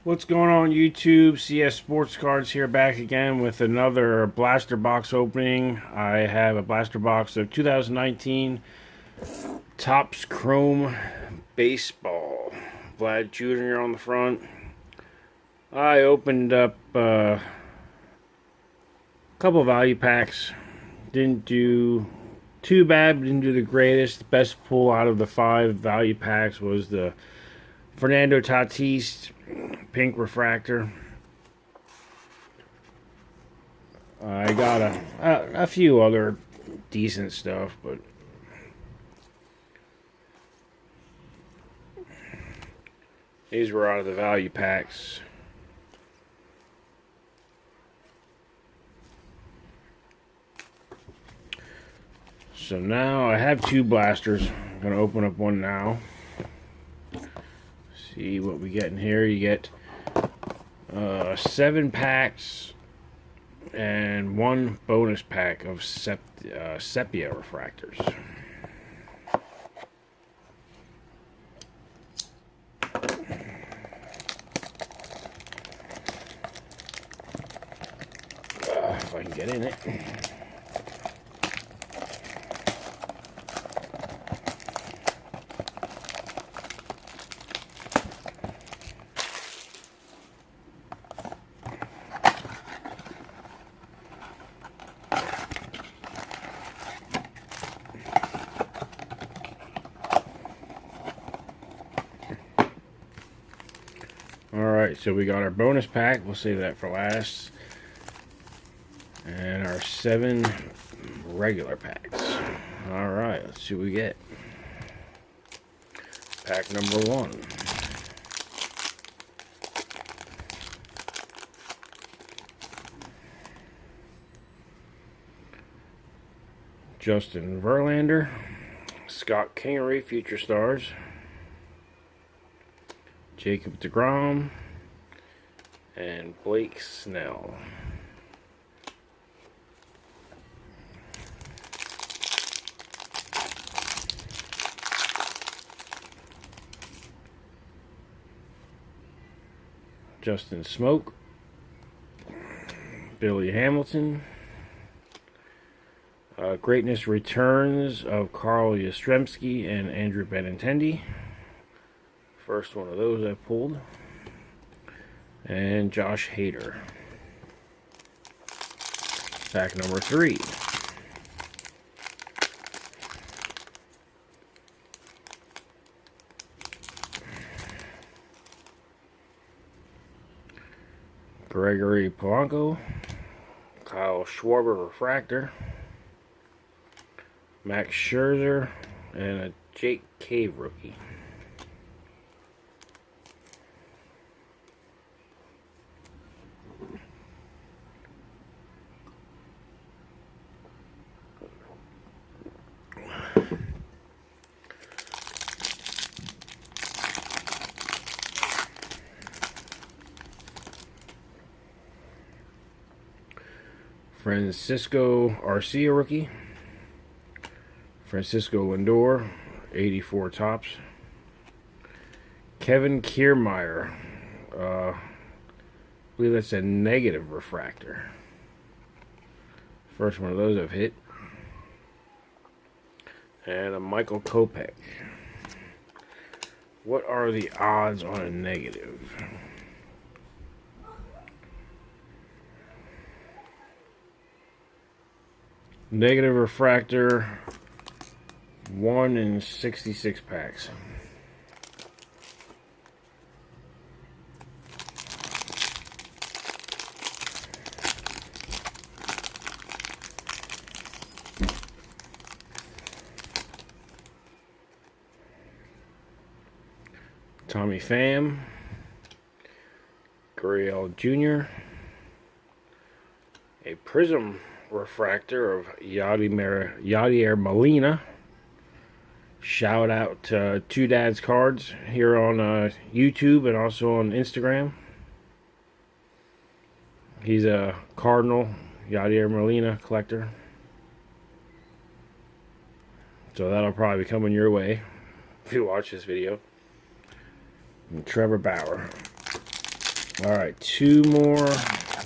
What's going on YouTube? CS Sports Cards here, back again with another blaster box opening. I have a blaster box of 2019 Topps Chrome Baseball. Vlad Jr. on the front. I opened up a couple value packs. Didn't do too bad, but didn't do the greatest. The best pull out of the 5 value packs was the Fernando Tatis pink refractor. I got a few other decent stuff, but these were out of the value packs. So now I have 2 blasters. I'm going to open up one now. See what we get in here. You get 7 packs and 1 bonus pack of sepia refractors. If I can get in it. Alright, so we got our bonus pack. We'll save that for last. And our 7 regular packs. Alright, let's see what we get. Pack number 1. Justin Verlander. Scott Kingery, Future Stars. Jacob deGrom, and Blake Snell. Justin Smoke, Billy Hamilton. Greatness Returns of Carl Yastrzemski and Andrew Benintendi. First one of those I pulled. And Josh Hader. Pack number 3. Gregory Polanco. Kyle Schwarber refractor. Max Scherzer and a Jake Cave rookie. Francisco Arcia rookie. Francisco Lindor, 84 Topps. Kevin Kiermaier, I believe that's a negative refractor. First one of those I've hit. And a Michael Kopech. What are the odds on a negative? Negative refractor, 1 in 66 packs. Tommy Pham, Gurriel Jr., a Prism refractor of Yadier Molina. Shout out to Two Dads Cards here on YouTube and also on Instagram. He's a Cardinal Yadier Molina collector. So that'll probably be coming your way if you watch this video. And Trevor Bauer. All right, 2 more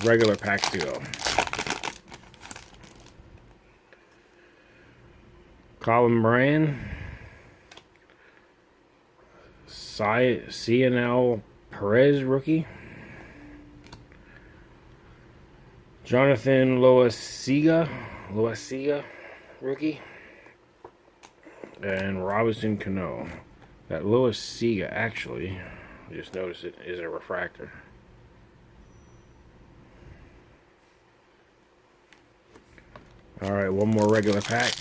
regular packs to go. Colin Moran, CNL Perez rookie, Jonathan Loaisiga rookie, and Robinson Cano. That Loaisiga, actually, I just noticed it, is a refractor. All right, 1 more regular pack.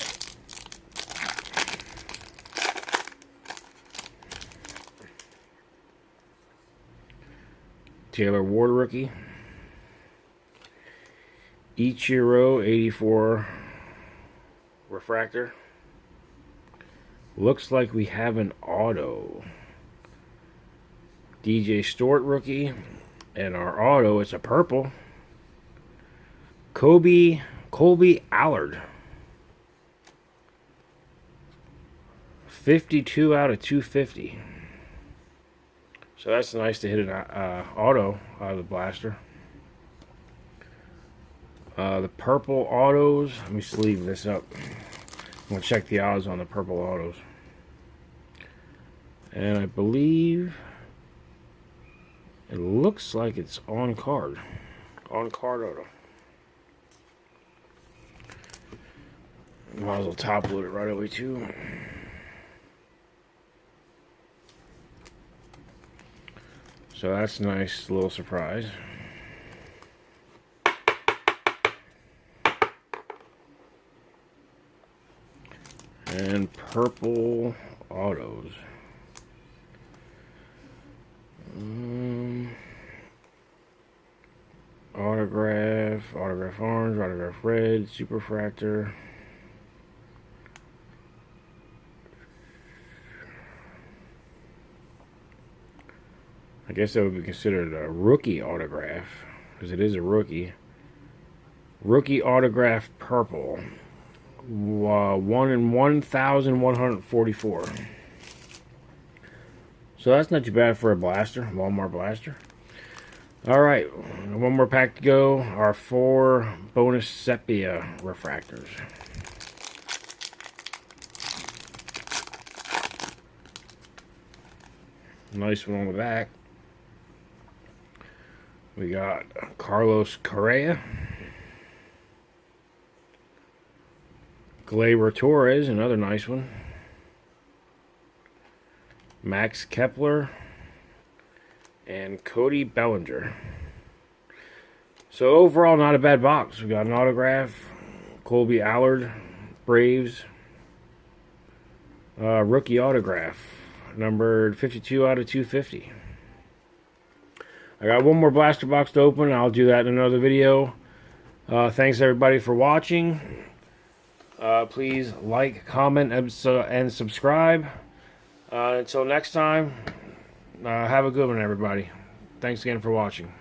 Taylor Ward rookie. Ichiro 84 refractor. Looks like we have an auto. DJ Stewart rookie. And our auto is a purple. Colby Allard. 52 out of 250. So that's nice to hit an auto out of the blaster. The purple autos. Let me sleeve this up. I'm going to check the odds on the purple autos. And I believe it looks like it's on card. On card auto. Might as well top load it right away too. So that's a nice little surprise. And purple autos. Autograph orange, autograph red, superfractor. I guess that would be considered a rookie autograph, because it is a rookie. Rookie autograph purple. 1 in 1,144. So that's not too bad for a blaster, Walmart blaster. Alright, 1 more pack to go. Our 4 bonus sepia refractors. Nice one on the back. We got Carlos Correa, Gleyber Torres, another nice one, Max Kepler, and Cody Bellinger. So overall, not a bad box. We got an autograph, Colby Allard, Braves, rookie autograph, numbered 52 out of 250. I got 1 more blaster box to open. I'll do that in another video. Thanks everybody for watching. Please like, comment, and subscribe. Until next time, have a good one, everybody. Thanks again for watching.